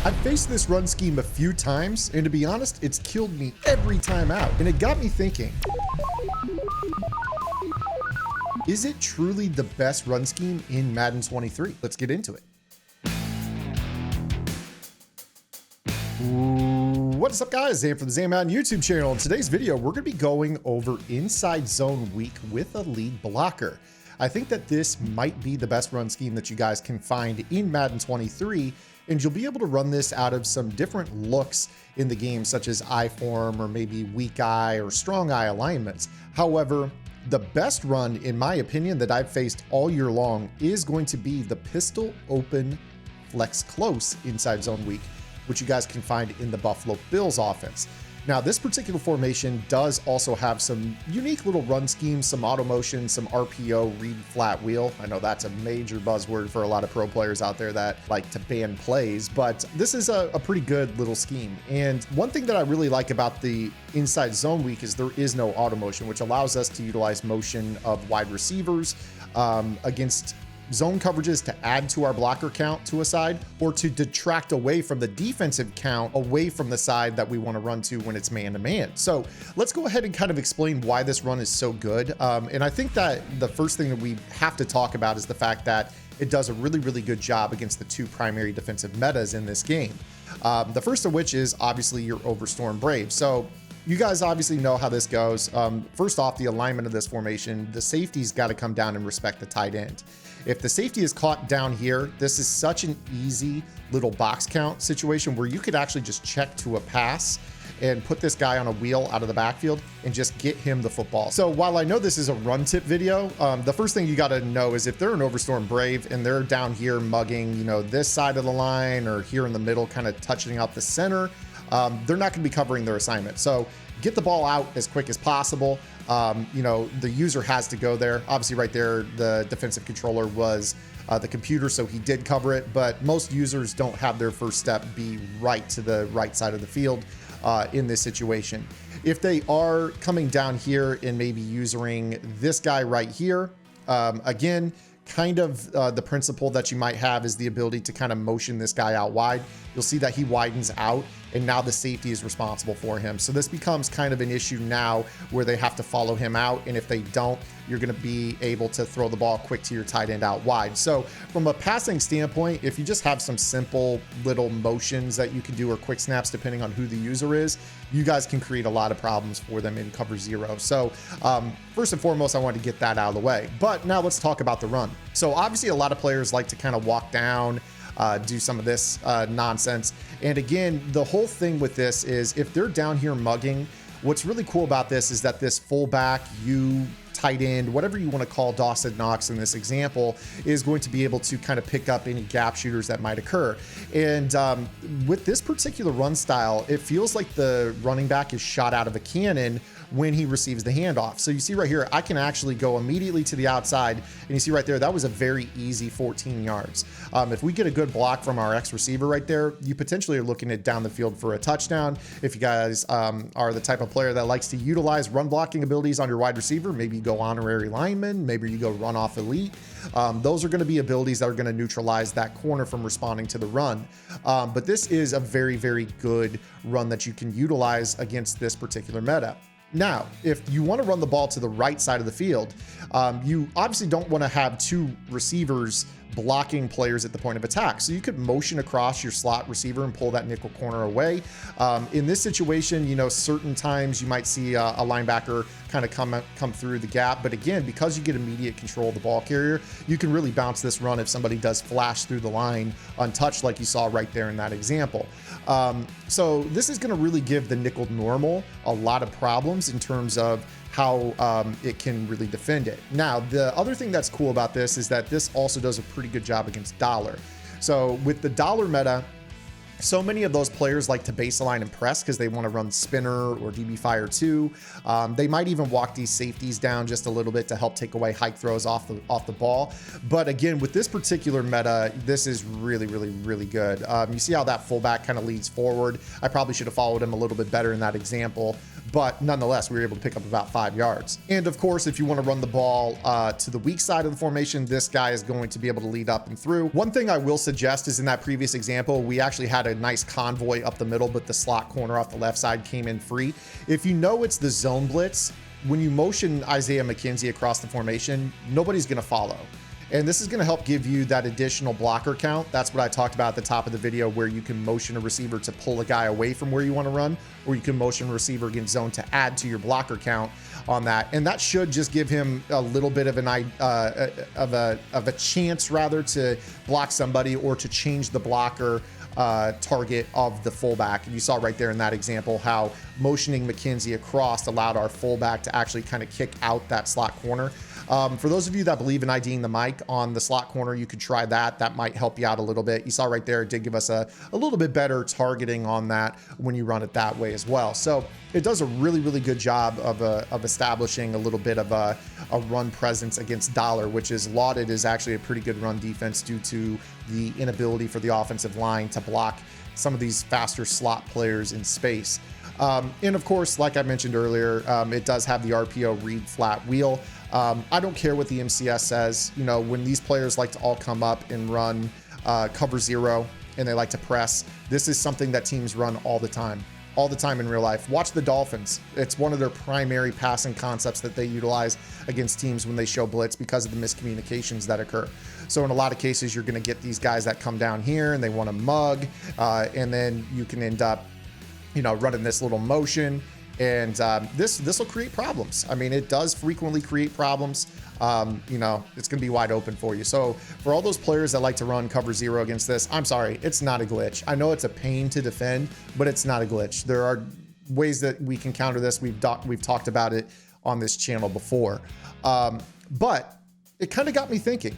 I've faced this run scheme a few times, and to be honest, it's killed me every time out. And it got me thinking, is it truly the best run scheme in Madden 23? Let's get into it. What's up, guys? Zan from the Zan Madden YouTube channel. In today's video, we're going to be going over inside zone weak with a lead blocker. I think that this might be the best run scheme that you guys can find in Madden 23, and you'll be able to run this out of some different looks in the game, such as I form or maybe weak eye or strong eye alignments. However, the best run, in my opinion, that I've faced all year long is going to be the pistol open flex close inside zone weak, which you guys can find in the Buffalo Bills offense. Now, this particular formation does also have some unique little run schemes, some auto motion, some RPO, read flat wheel. I know that's a major buzzword for a lot of pro players out there that like to ban plays, but this is a pretty good little scheme. And one thing that I really like about the inside zone weak is there is no auto motion, which allows us to utilize motion of wide receivers against zone coverages to add to our blocker count to a side, or to detract away from the defensive count away from the side that we want to run to when it's man-to-man. So let's go ahead and kind of explain why this run is so good. And I think that the first thing that we have to talk about is the fact that it does a really, really good job against the two primary defensive metas in this game. The first of which is obviously your overstorm brave. So you guys obviously know how this goes. First off, the alignment of this formation, the safety's got to come down and respect the tight end. If the safety is caught down here, this is such an easy little box count situation where you could actually just check to a pass and put this guy on a wheel out of the backfield and just get him the football. So while I know this is a run tip video, the first thing you got to know is if they're an overstorm brave and they're down here mugging, you know, this side of the line or here in the middle, kind of touching out the center, they're not going to be covering their assignment. So get the ball out as quick as possible. You know, the user has to go there. Obviously right there, the defensive controller was the computer, so he did cover it, but most users don't have their first step be right to the right side of the field in this situation. If they are coming down here and maybe using this guy right here, again, kind of the principle that you might have is the ability to kind of motion this guy out wide. You'll see that he widens out, and now the safety is responsible for him. So this becomes kind of an issue now where they have to follow him out, and if they don't, you're going to be able to throw the ball quick to your tight end out wide. So from a passing standpoint, if you just have some simple little motions that you can do or quick snaps depending on who the user is, you guys can create a lot of problems for them in cover zero. So first and foremost, I wanted to get that out of the way. But now let's talk about the run. So obviously a lot of players like to kind of walk down, do some of this nonsense. And again, the whole thing with this is if they're down here mugging, what's really cool about this is that this fullback, tight end, whatever you want to call Dawson Knox in this example, is going to be able to kind of pick up any gap shooters that might occur. And with this particular run style, it feels like the running back is shot out of a cannon when he receives the handoff. So you see right here, I can actually go immediately to the outside, and you see right there, that was a very easy 14 yards. If we get a good block from our X receiver right there, you potentially are looking at down the field for a touchdown. If you guys are the type of player that likes to utilize run blocking abilities on your wide receiver, maybe you go honorary lineman, maybe you go run off elite. Those are going to be abilities that are going to neutralize that corner from responding to the run. But this is a very, very good run that you can utilize against this particular meta. Now, if you want to run the ball to the right side of the field, you obviously don't want to have two receivers blocking players at the point of attack. So you could motion across your slot receiver and pull that nickel corner away. In this situation, you know, certain times you might see a linebacker kind of come through the gap. But again, because you get immediate control of the ball carrier, you can really bounce this run if somebody does flash through the line untouched, like you saw right there in that example. So this is going to really give the nickel normal a lot of problems in terms of how it can really defend it. Now, the other thing that's cool about this is that this also does a pretty good job against dollar. So with the dollar meta, so many of those players like to baseline and press because they want to run spinner or DB Fire 2. They might even walk these safeties down just a little bit to help take away hike throws off the ball. But again, with this particular meta, this is really, really, really good. You see how that fullback kind of leads forward. I probably should have followed him a little bit better in that example. but nonetheless, we were able to pick up about 5 yards. And of course, if you want to run the ball to the weak side of the formation, this guy is going to be able to lead up and through. One thing I will suggest is in that previous example, we actually had a nice convoy up the middle, but the slot corner off the left side came in free. If you know it's the zone blitz, when you motion Isaiah McKenzie across the formation, nobody's going to follow. And this is going to help give you that additional blocker count. That's what I talked about at the top of the video, where you can motion a receiver to pull a guy away from where you want to run, or you can motion a receiver against zone to add to your blocker count on that. And that should just give him a little bit of a chance rather to block somebody or to change the blocker target of the fullback. And you saw right there in that example how motioning McKenzie across allowed our fullback to actually kind of kick out that slot corner. For those of you that believe in IDing the mic on the slot corner, you could try that. That might help you out a little bit. You saw right there, it did give us a little bit better targeting on that when you run it that way as well. So it does a really, really good job of establishing a little bit of a run presence against Dollar, which is lauded as actually a pretty good run defense due to the inability for the offensive line to block some of these faster slot players in space. And of course, like I mentioned earlier, it does have the RPO read flat wheel. I don't care what the MCS says. You know, when these players like to all come up and run cover zero and they like to press, this is something that teams run all the time in real life. Watch the Dolphins. It's one of their primary passing concepts that they utilize against teams when they show blitz because of the miscommunications that occur. So in a lot of cases, you're going to get these guys that come down here and they want to mug, and then you can end up, you know, running this little motion. And this will create problems. I mean, it does frequently create problems. You know, it's going to be wide open for you. So for all those players that like to run cover zero against this, I'm sorry, it's not a glitch. I know it's a pain to defend, but it's not a glitch. There are ways that we can counter this. We've talked about it on this channel before. But it kind of got me thinking,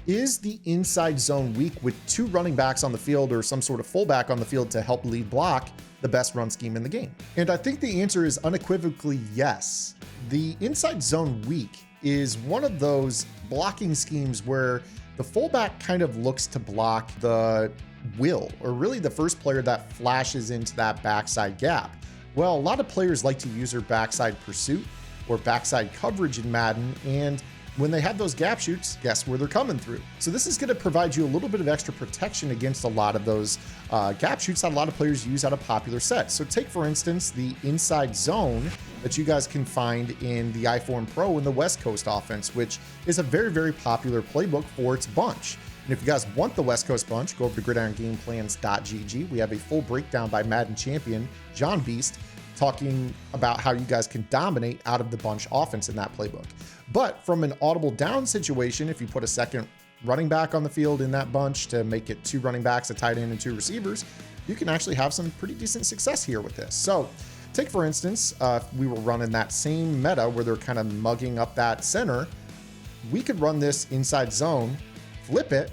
is the inside zone weak with 2 running backs on the field or some sort of fullback on the field to help lead block the best run scheme in the game? And I think the answer is unequivocally yes. The inside zone weak is one of those blocking schemes where the fullback kind of looks to block the will, or really the first player that flashes into that backside gap. Well, a lot of players like to use their backside pursuit or backside coverage in Madden, and when they have those gap shoots, guess where they're coming through. So this is going to provide you a little bit of extra protection against a lot of those gap shoots that a lot of players use out of popular sets. So take, for instance, the inside zone that you guys can find in the iForm Pro in the West Coast offense, which is a very, very popular playbook for its bunch. And if you guys want the West Coast bunch, go over to gridirongameplans.gg. We have a full breakdown by Madden champion John Beast talking about how you guys can dominate out of the bunch offense in that playbook. But from an audible down situation, if you put a second running back on the field in that bunch to make it 2 running backs, a tight end, and 2 receivers, you can actually have some pretty decent success here with this. So take, for instance, we were running that same meta where they're kind of mugging up that center. We could run this inside zone, flip it,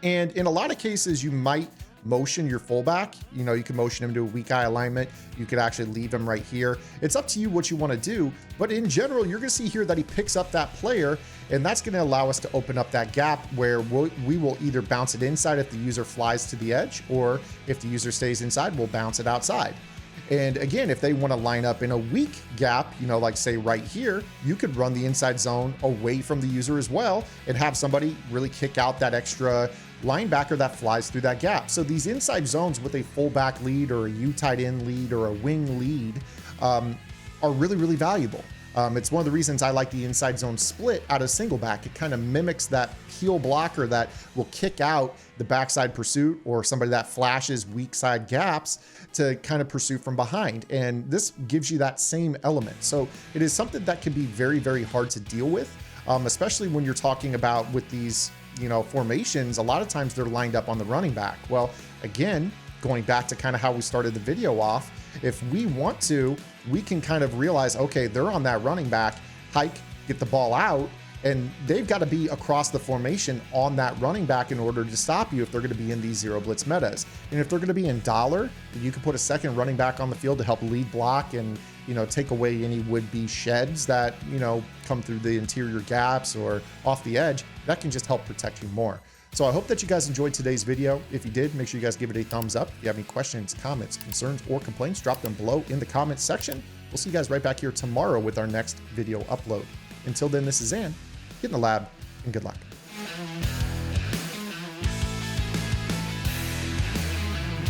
and in a lot of cases, you might motion your fullback. You know, you can motion him to a weak eye alignment. You could actually leave him right here. It's up to you what you want to do. But in general, you're going to see here that he picks up that player, and that's going to allow us to open up that gap where we will either bounce it inside if the user flies to the edge, or if the user stays inside, we'll bounce it outside. And again, if they want to line up in a weak gap, you know, like say right here, you could run the inside zone away from the user as well and have somebody really kick out that extra linebacker that flies through that gap. So these inside zones with a fullback lead or a U tight end lead or a wing lead are really, really valuable. It's one of the reasons I like the inside zone split out of single back. It kind of mimics that peel blocker that will kick out the backside pursuit or somebody that flashes weak side gaps to kind of pursue from behind. And this gives you that same element. So it is something that can be very, very hard to deal with, especially when you're talking about with these, you know, formations. A lot of times they're lined up on the running back. Well, again, going back to kind of how we started the video off, if we want to, we can kind of realize, okay, they're on that running back, hike, get the ball out, and they've got to be across the formation on that running back in order to stop you if they're going to be in these zero blitz metas. And if they're going to be in dollar, you can put a second running back on the field to help lead block and, you know, take away any would-be sheds that, you know, come through the interior gaps or off the edge. That can just help protect you more. So I hope that you guys enjoyed today's video. If you did, make sure you guys give it a thumbs up. If you have any questions, comments, concerns, or complaints, drop them below in the comments section. We'll see you guys right back here tomorrow with our next video upload. Until then, this is Zan. Get in the lab and good luck.